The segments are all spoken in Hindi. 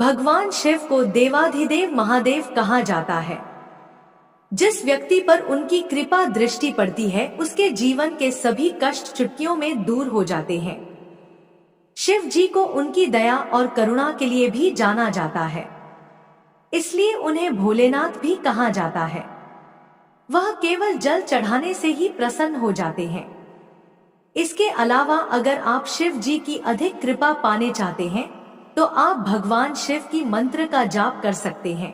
भगवान शिव को देवाधिदेव महादेव कहा जाता है। जिस व्यक्ति पर उनकी कृपा दृष्टि पड़ती है उसके जीवन के सभी कष्ट चुटकियों में दूर हो जाते हैं। शिव जी को उनकी दया और करुणा के लिए भी जाना जाता है, इसलिए उन्हें भोलेनाथ भी कहा जाता है। वह केवल जल चढ़ाने से ही प्रसन्न हो जाते हैं। इसके अलावा अगर आप शिव जी की अधिक कृपा पाने चाहते हैं तो आप भगवान शिव की मंत्र का जाप कर सकते हैं।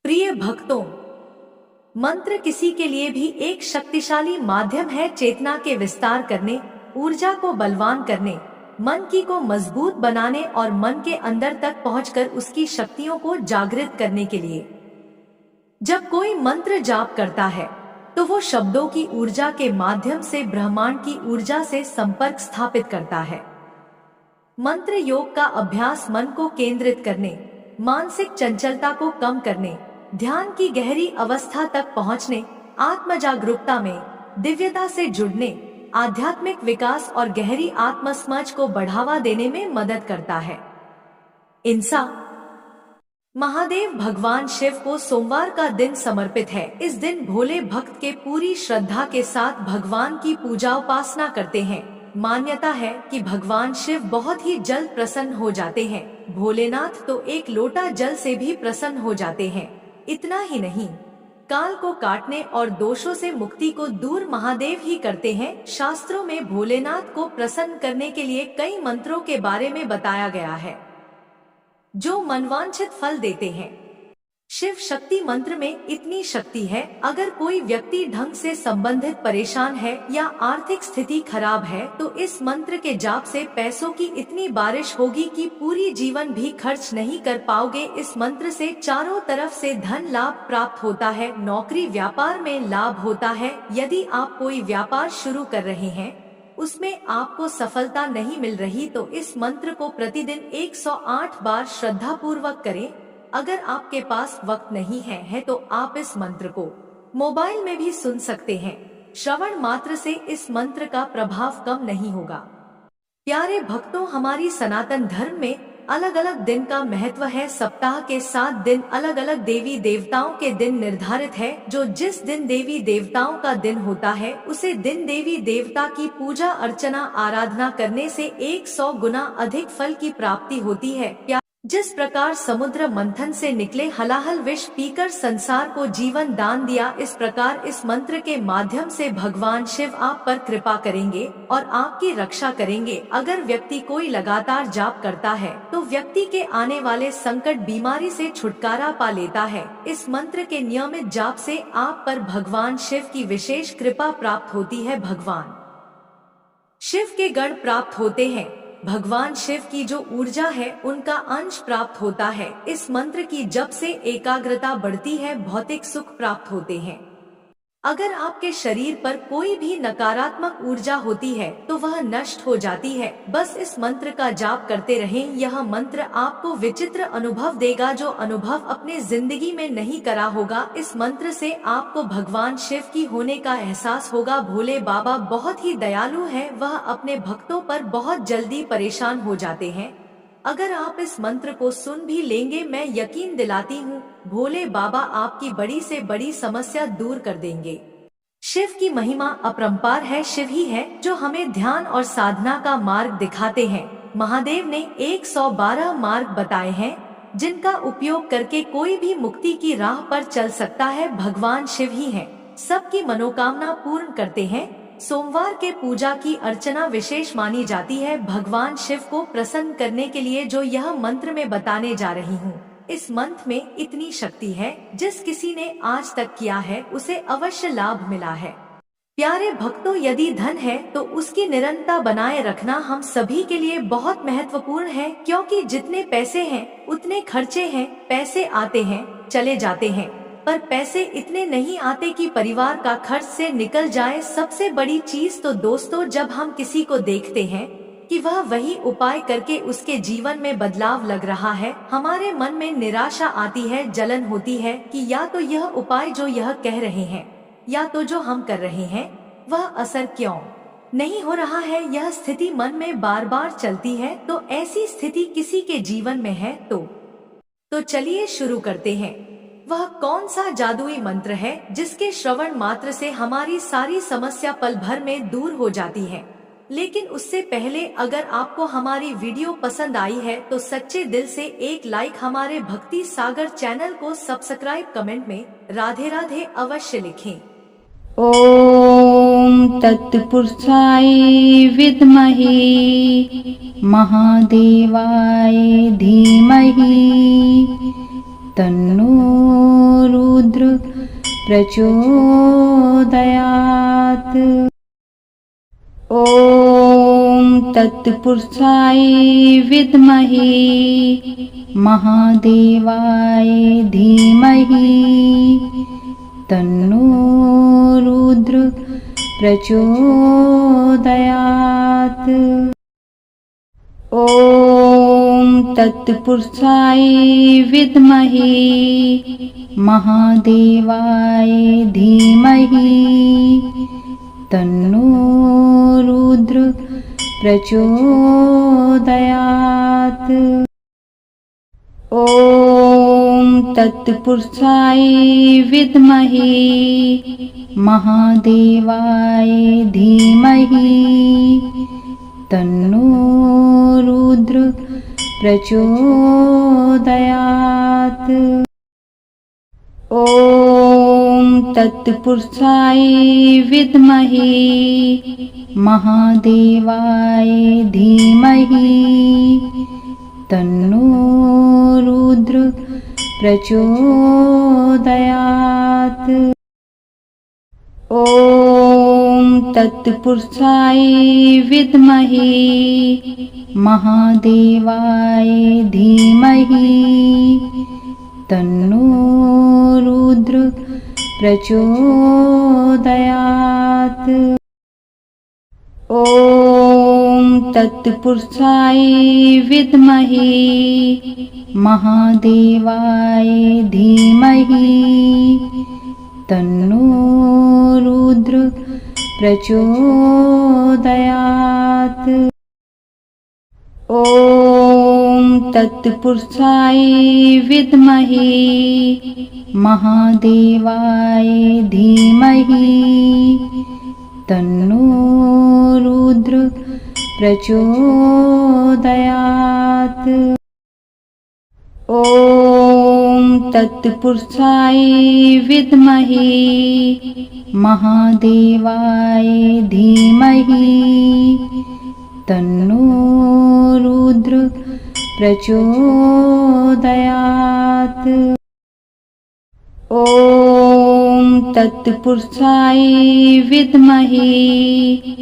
प्रिय भक्तों, मंत्र किसी के लिए भी एक शक्तिशाली माध्यम है चेतना के विस्तार करने, ऊर्जा को बलवान करने, मन की को मजबूत बनाने और मन के अंदर तक पहुंचकर उसकी शक्तियों को जागृत करने के लिए। जब कोई मंत्र जाप करता है तो वो शब्दों की ऊर्जा के माध्यम से ब्रह्मांड की ऊर्जा से संपर्क स्थापित करता है। मंत्र योग का अभ्यास मन को केंद्रित करने, मानसिक चंचलता को कम करने, ध्यान की गहरी अवस्था तक पहुंचने, आत्म जागरूकता में दिव्यता से जुड़ने, आध्यात्मिक विकास और गहरी आत्मसमझ को बढ़ावा देने में मदद करता है। इंसान महादेव भगवान शिव को सोमवार का दिन समर्पित है। इस दिन भोले भक्त के पूरी श्रद्धा के साथ भगवान की पूजा उपासना करते हैं। मान्यता है कि भगवान शिव बहुत ही जल्द प्रसन्न हो जाते हैं। भोलेनाथ तो एक लोटा जल से भी प्रसन्न हो जाते हैं। इतना ही नहीं, काल को काटने और दोषों से मुक्ति को दूर महादेव ही करते हैं। शास्त्रों में भोलेनाथ को प्रसन्न करने के लिए कई मंत्रों के बारे में बताया गया है जो मनवांछित फल देते हैं। शिव शक्ति मंत्र में इतनी शक्ति है, अगर कोई व्यक्ति ढंग से संबंधित परेशान है या आर्थिक स्थिति खराब है तो इस मंत्र के जाप से पैसों की इतनी बारिश होगी कि पूरी जीवन भी खर्च नहीं कर पाओगे। इस मंत्र से चारों तरफ से धन लाभ प्राप्त होता है, नौकरी व्यापार में लाभ होता है। यदि आप कोई व्यापार शुरू कर रहे हैं, उसमें आपको सफलता नहीं मिल रही तो इस मंत्र को प्रतिदिन 108 बार श्रद्धा पूर्वक करें। अगर आपके पास वक्त नहीं है तो आप इस मंत्र को मोबाइल में भी सुन सकते हैं। श्रवण मात्र से इस मंत्र का प्रभाव कम नहीं होगा। प्यारे भक्तों, हमारी सनातन धर्म में अलग अलग दिन का महत्व है। सप्ताह के 7 दिन अलग अलग देवी देवताओं के दिन निर्धारित है। जो जिस दिन देवी देवताओं का दिन होता है उसे दिन देवी देवता की पूजा अर्चना आराधना करने से 100 गुना अधिक फल की प्राप्ति होती है। जिस प्रकार समुद्र मंथन से निकले हलाहल विष पीकर संसार को जीवन दान दिया, इस प्रकार इस मंत्र के माध्यम से भगवान शिव आप पर कृपा करेंगे और आपकी रक्षा करेंगे। अगर व्यक्ति कोई लगातार जाप करता है तो व्यक्ति के आने वाले संकट बीमारी से छुटकारा पा लेता है। इस मंत्र के नियमित जाप से आप पर भगवान शिव की विशेष कृपा प्राप्त होती है। भगवान शिव के गण प्राप्त होते हैं। भगवान शिव की जो ऊर्जा है उनका अंश प्राप्त होता है। इस मंत्र की जप से एकाग्रता बढ़ती है, भौतिक सुख प्राप्त होते हैं। अगर आपके शरीर पर कोई भी नकारात्मक ऊर्जा होती है तो वह नष्ट हो जाती है। बस इस मंत्र का जाप करते रहें। यह मंत्र आपको विचित्र अनुभव देगा जो अनुभव अपने जिंदगी में नहीं करा होगा। इस मंत्र से आपको भगवान शिव की होने का एहसास होगा। भोले बाबा बहुत ही दयालु है, वह अपने भक्तों पर बहुत जल्दी परेशान हो जाते हैं। अगर आप इस मंत्र को सुन भी लेंगे, मैं यकीन दिलाती हूँ भोले बाबा आपकी बड़ी से बड़ी समस्या दूर कर देंगे। शिव की महिमा अपरंपार है। शिव ही है जो हमें ध्यान और साधना का मार्ग दिखाते हैं। महादेव ने 112 मार्ग बताए हैं जिनका उपयोग करके कोई भी मुक्ति की राह पर चल सकता है। भगवान शिव ही है, सबकी मनोकामना पूर्ण करते हैं। सोमवार के पूजा की अर्चना विशेष मानी जाती है। भगवान शिव को प्रसन्न करने के लिए जो यह मंत्र में बताने जा रही हूँ, इस मंत्र में इतनी शक्ति है, जिस किसी ने आज तक किया है उसे अवश्य लाभ मिला है। प्यारे भक्तों, यदि धन है तो उसकी निरंतरता बनाए रखना हम सभी के लिए बहुत महत्वपूर्ण है, क्योंकि जितने पैसे हैं उतने खर्चे हैं। पैसे आते हैं चले जाते हैं, पर पैसे इतने नहीं आते कि परिवार का खर्च से निकल जाए। सबसे बड़ी चीज तो दोस्तों, जब हम किसी को देखते हैं कि वह वही उपाय करके उसके जीवन में बदलाव लग रहा है, हमारे मन में निराशा आती है, जलन होती है कि या तो यह उपाय जो यह कह रहे हैं या तो जो हम कर रहे हैं वह असर क्यों नहीं हो रहा है। यह स्थिति मन में बार बार चलती है। तो ऐसी स्थिति किसी के जीवन में है तो तो चलिए शुरू करते हैं। वह कौन सा जादुई मंत्र है जिसके श्रवण मात्र से हमारी सारी समस्या पल भर में दूर हो जाती है? लेकिन उससे पहले अगर आपको हमारी वीडियो पसंद आई है तो सच्चे दिल से एक लाइक, हमारे भक्ति सागर चैनल को सब्सक्राइब, कमेंट में राधे राधे अवश्य लिखें। ॐ तत्पुरुषाय विद्महे महादेवाय धीमहि तन्नो रुद्र प्रचोदयात्। ॐ तत्पुरुषाय विद्महे महादेवाय धीमहि तन्नो रुद्र प्रचोदयात्। ॐ तत्पुरुषाय विद्महे महादेवाय धीमहि तन्नो रुद्र प्रचोदयात्। ॐ तत्पुरुषाय विद्महे महादेवाय धीमहि तन्नो रुद्र प्रचोदयात्। ॐ तत्पुरुषाय विद्महे महादेवाय धीमहि तन्नो रुद्र प्रचोदयात्। ॐ तत्पुरुषाय विद्महे महादेवाय धीमहि तन्नो रुद्र प्रचोदयात्। ॐ तत्पुरुषाय विद्महे महादेवाय धीमहि तन्नो रुद्र प्रचोदयात्। ॐ तत्पुरुषाय विद्महे महादेवाय धीमहि तन्नो रुद्र प्रचोदयात्। ॐ तत्पुरुषाय विद्महे महादेवाय धीमहि तन्नो रुद्र प्रचोदयात्। ॐ तत्पुरुषाय विद्महे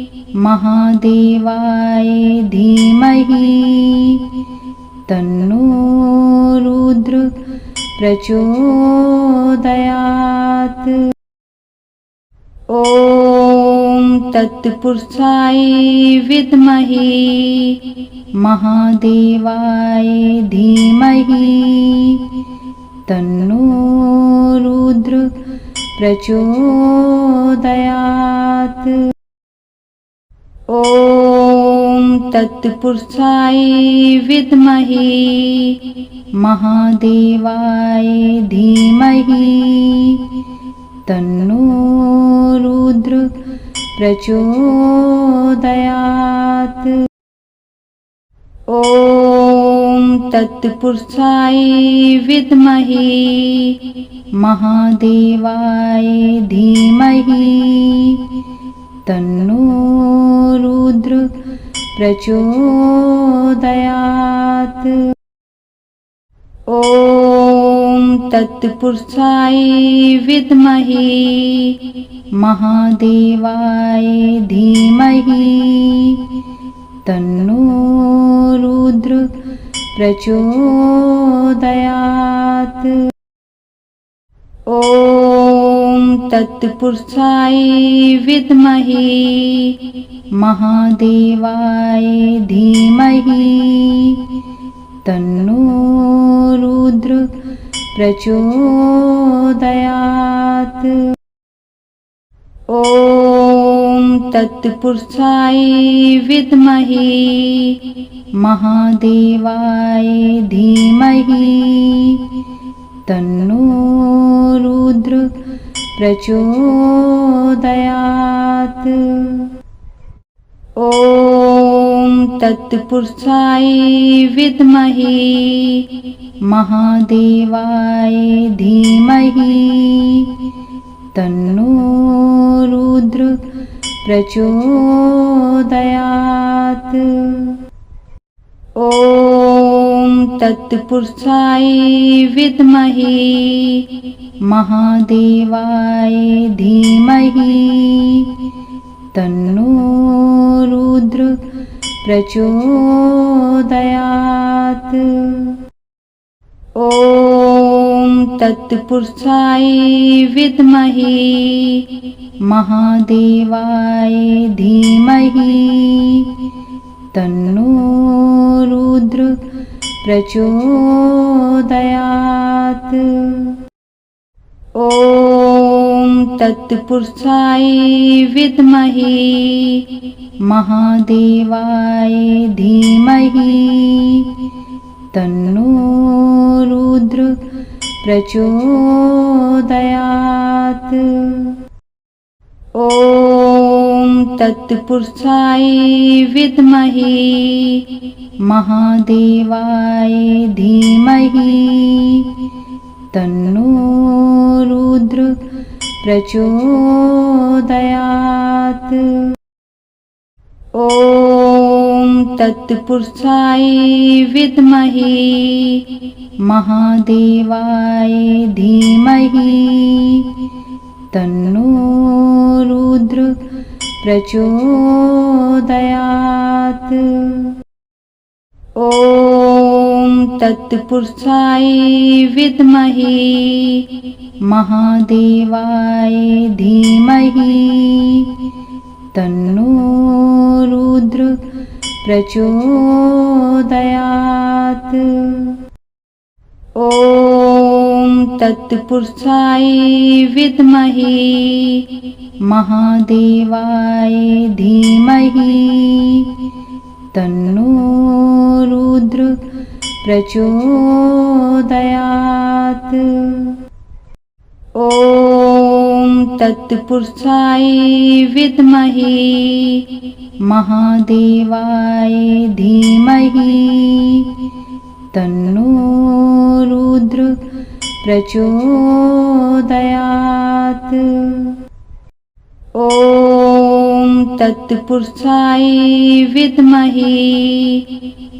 महादेवाय धीमहि तन्नो रुद्र प्रचोदयात्। ॐ तत्पुरुषाय विद्महे महादेवाय धीमहि तन्नो रुद्र प्रचोदयात्। ॐ तत्पुरुषाय विद्महे महादेवाय धीमहि तन्नो रुद्र प्रचोदयात्। ॐ तत्पुरुषाय विद्महे महादेवाय धीमहि तन्नो रुद्र प्रचोदयात्। ॐ तत्पुरुषाय विद्महे महादेवाय धीमहि तन्नो रुद्र प्रचोदयात्। ॐ तत्पुरुषाय विद्महे महादेवाय धीमहि तन्नो रुद्र प्रचोदयात्। ॐ तत्पुरुषाय विद्महे महादेवाय धीमहि तन्नो रुद्र प्रचोदयात्। ॐ तत्पुरुषाय विद्महे महादेवाय धीमहि तन्नो रुद्र प्रचोदयात्। ॐ तत्पुरुषाय विद्महे महादेवाय धीमहि तन्नो रुद्र प्रचोदयात्। ॐ तत्पुरुषाय विद्महे महादेवाय धीमहि तन्नो रुद्र प्रचोदयात्। ॐ तत्पुरुषाय विद्महे महादेवाय धीमहि तन्नो रुद्र प्रचोदयात्। ॐ तत्पुरुषाय विद्महे महादेवाय धीमहि तन्नो रुद्र प्रचोदयात्। ॐ तत्पुरुषाय विद्महे महादेवाय धीमहि तन्नो रुद्र प्रचोदयात्। ॐ तत्पुरुषाय विद्महे महादेवाय धीमहि तन्नो रुद्र प्रचोदयात्। ॐ तत्पुरुषाय विद्महे महादेवाय धीमहि तन्नो रुद्र प्रचोदयात्। ॐ तत्पुरुषाय विद्महे महादेवाय धीमहि तन्नो रुद्र प्रचोदयात्। ॐ तत्पुरुषाय विद्महे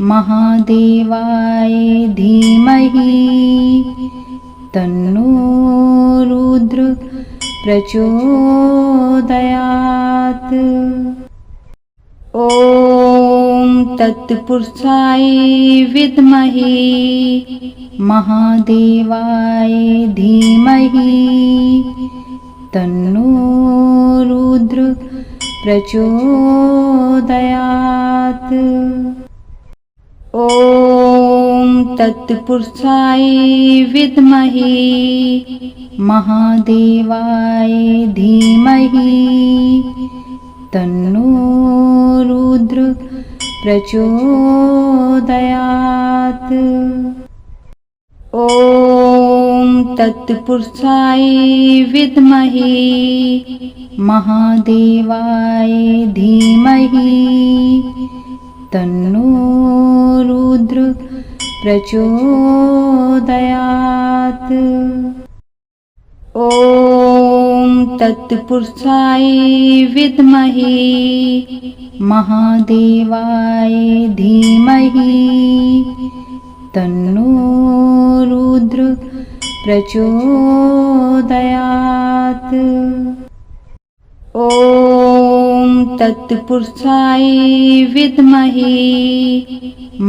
महादेवाय धीमहि तन्नो रुद्र प्रचोदयात्। ॐ तत्पुरुषाय विद्महे महादेवाय धीमहि तन्नो रुद्र प्रचोदयात्। ॐ तत्पुरुषाय विद्महे महादेवाय धीमहि तन्नो रुद्र प्रचोदयात्। ॐ तत्पुरुषाय विद्महे महादेवाय धीमहि तन्नो रुद्र प्रचोदयात्। ॐ तत्पुरुषाय विद्महे महादेवाय धीमहि तन्नो रुद्र प्रचोदयात्। ॐ तत्पुरुषाय विद्महे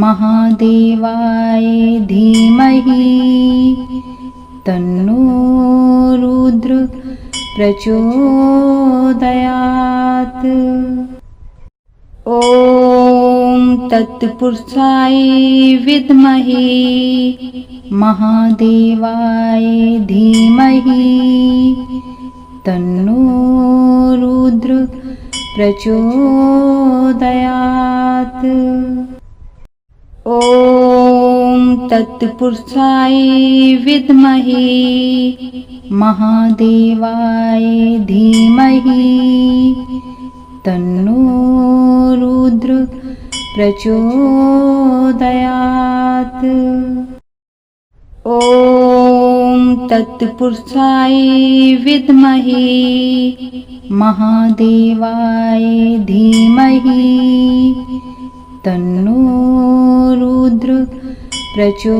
महादेवाय धीमहि तन्नो रुद्र प्रचोदयात्। ॐ तत्पुरुषाय विद्महे महादेवाय धीमहि तन्नो रुद्र प्रचोदयात्। ॐ तत्पुरुषाय विद्महे महादेवाय धीमहि तन्नो रुद्र प्रचोदयात्। ॐ तत्पुरुषाय विद्महे महादेवाय धीमहि तन्नो रुद्र प्रचोदयात्।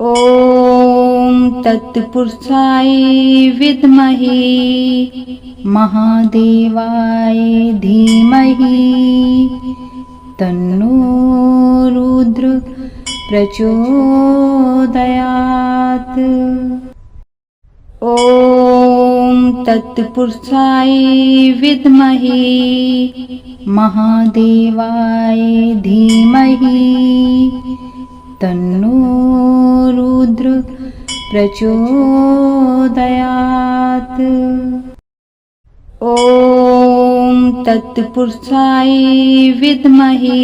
ॐ तत्पुरुषाय विद्महे महादेवाय धीमहि तन्नो रुद्र प्रचोदयात्। ॐ तत्पुरुषाय विद्महे महादेवाय धीमहि तन्नो रुद्र प्रचोदयात्। ॐ तत्पुरुषाय विद्महे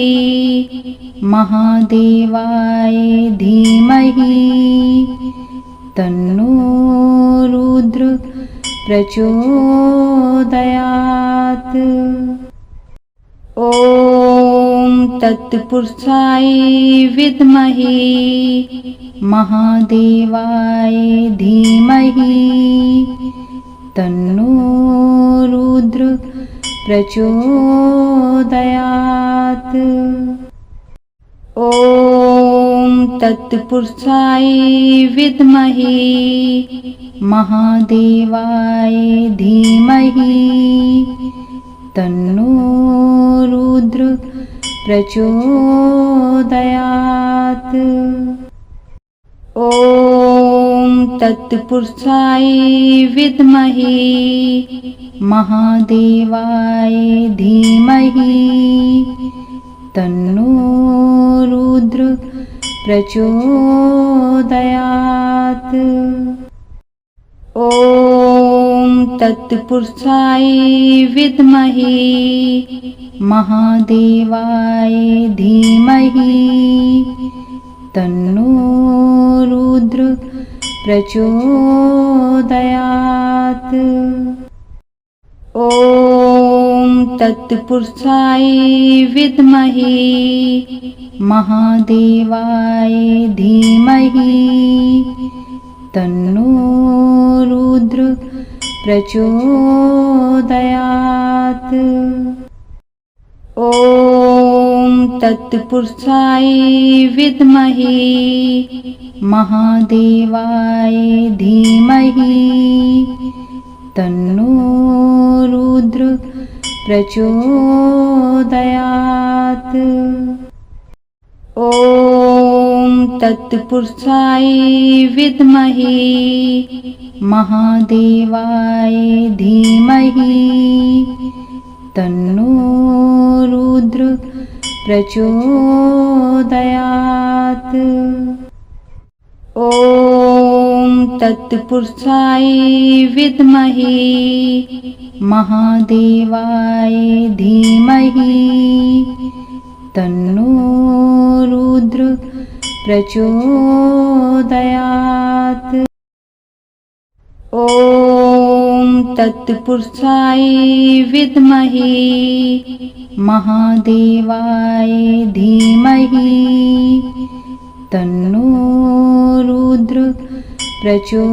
महादेवाय धीमहि तन्नो रुद्र प्रचोदयात्। ॐ तत्पुरुषाय विद्महे महादेवाय धीमहि तन्नो रुद्र प्रचोदयात्। ॐ तत्पुरुषाय विद्महे महादेवाय धीमहि तन्नो रुद्र प्रचोदयात्। ॐ तत्पुरुषाय विद्महे महादेवाय धीमहि तन्नो रुद्र प्रचोदयात्। ॐ तत्पुरुषाय विद्महे महादेवाय धीमहि तन्नो रुद्र प्रचोदयात्। ॐ तत्पुरुषाय विद्महे महादेवाय धीमहि तन्नो रुद्र प्रचोदयात्। ॐ तत्पुरुषाय विद्महे महादेवाय धीमहि तन्नो रुद्र प्रचोदयात्। ॐ तत्पुरुषाय विद्महे महादेवाय धीमहि तन्नो रुद्र प्रचोदयात्। ॐ तत्पुरुषाय विद्महे महादेवाय धीमहि तन्नो रुद्र प्रचोदयात्। ॐ तत्पुरुषाय विद्महे महादेवाय धीमहि तन्नो रुद्र प्रचोदयात्।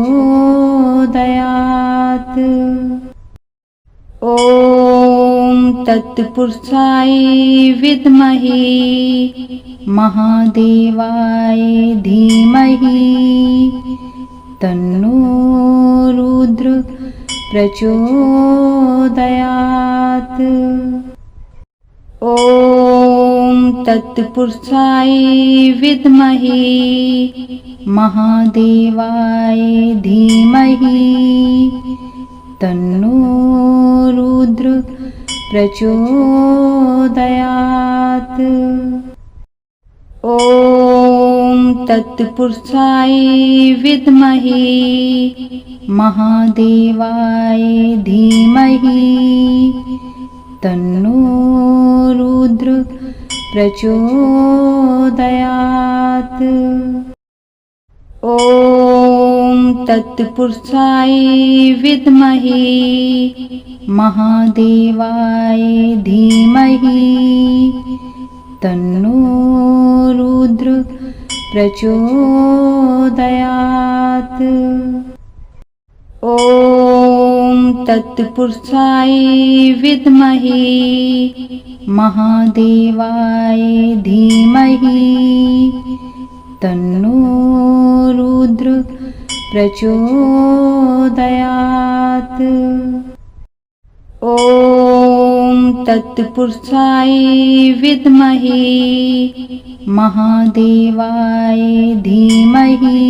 ॐ तत्पुरुषाय विद्महे महादेवाय धीमहि तन्नो रुद्र प्रचोदयात्। ॐ तत्पुरुषाय विद्महे महादेवाय धीमहि तन्नो रुद्र प्रचोदयात्। ॐ तत्पुरुषाय विद्महे महादेवाय धीमहि तन्नो रुद्र प्रचोदयात्। ॐ तत्पुरुषाय विद्महे महादेवाय धीमहि तन्नो रुद्र प्रचोदयात्। ॐ तत्पुरुषाय विद्महे महादेवाय धीमहि तन्नो रुद्र प्रचोदयात्। ॐ तत्पुरुषाय विद्महे महादेवाय धीमहि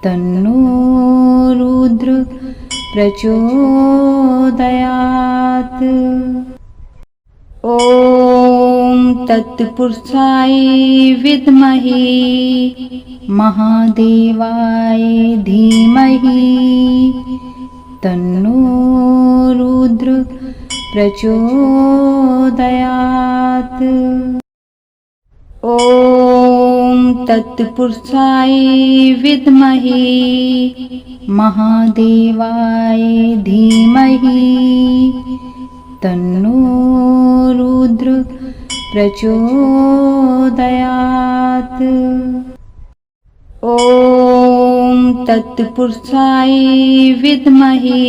तन्नो रुद्र प्रचोदयात्। ॐ तत्पुरुषाय विद्महे महादेवाय धीमहि तन्नो रुद्र प्रचोदयात्। ॐ तत्पुरुषाय विद्महे महादेवाय धीमहि तन्नो रुद्र प्रचोदयात्। ॐ तत्पुरुषाय विद्महे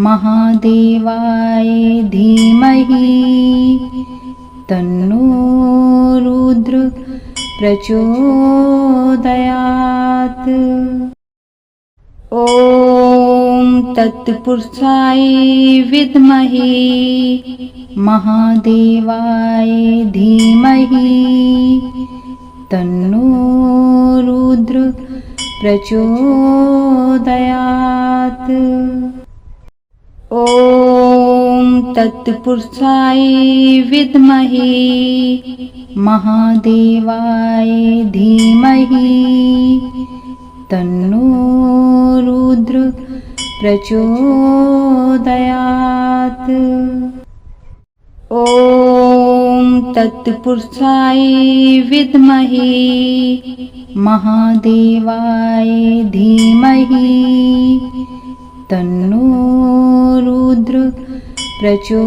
महादेवाय धीमहि तन्नो रुद्र प्रचोदयात्। ॐ तत्पुरुषाय विद्महे महादेवाय धीमहि तन्नो रुद्र प्रचोदयात्। ॐ तत्पुरुषाय विद्महे महादेवाय धीमहि तन्नो रुद्र प्रचोदयात्। ॐ तत्पुरुषाय विद्महे महादेवाय धीमहि तन्नो रुद्र प्रचोदयात्।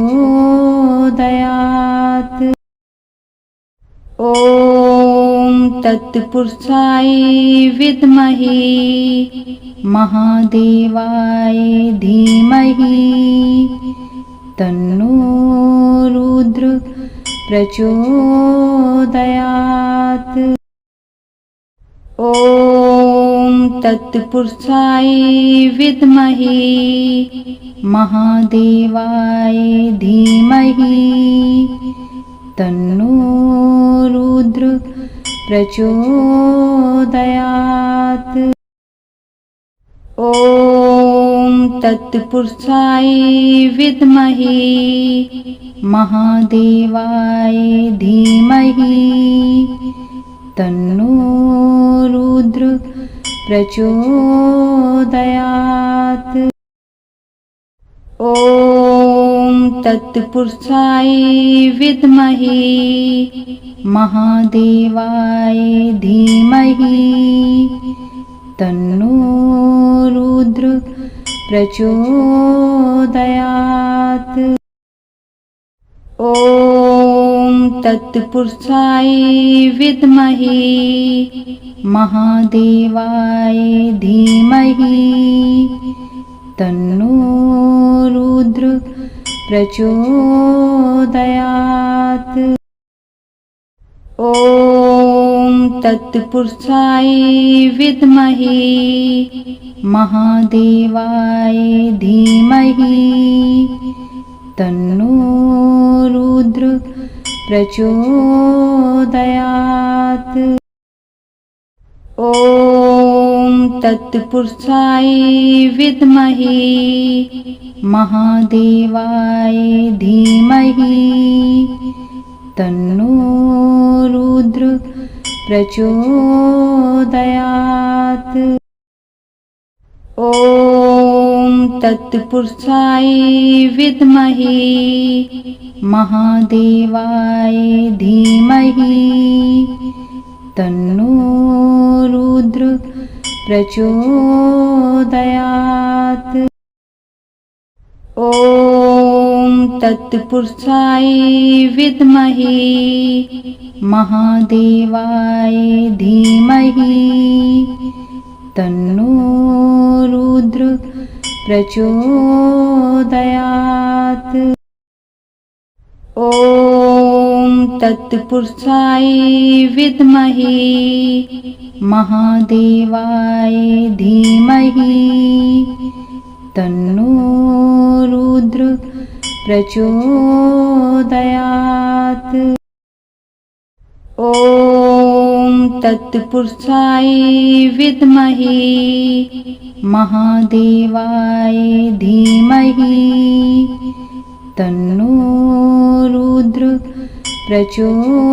ॐ तत्पुरुषाय विद्महे महादेवाय धीमहि तन्नो रुद्र प्रचोदयात्। ॐ तत्पुरुषाय विद्महे महादेवाय धीमहि तन्नो रुद्र प्रचोदयात्। ॐ तत्पुरुषाय विद्महे महादेवाय धीमहि तन्नो रुद्र प्रचोदयात्। ॐ तत्पुरुषाय विद्महे महादेवाय धीमहि तन्नो रुद्र प्रचोदयात्। ॐ तत्पुरुषाय विद्महे महादेवाय धीमहि तन्नो रुद्र प्रचोदयात्। ॐ तत्पुरुषाय विद्महे महादेवाय धीमहि तन्नो रुद्र प्रचोदयात्। ॐ तत्पुरुषाय विद्महे महादेवाय धीमहि तन्नो रुद्र प्रचोदयात्। ॐ तत्पुरुषाय विद्महे महादेवाय धीमहि तन्नो रुद्र प्रचोदयात्। ॐ तत्पुरुषाय विद्महे महादेवाय धीमहि तन्नो रुद्र प्रचोदयात्। ॐ तत्पुरुषाय विद्महे महादेवाय धीमहि तन्नो रुद्र प्रचोदयात्। ॐ तत्पुरुषाय विद्महे महादेवाय धीमहि तन्नो रुद्र प्रचोदयात्।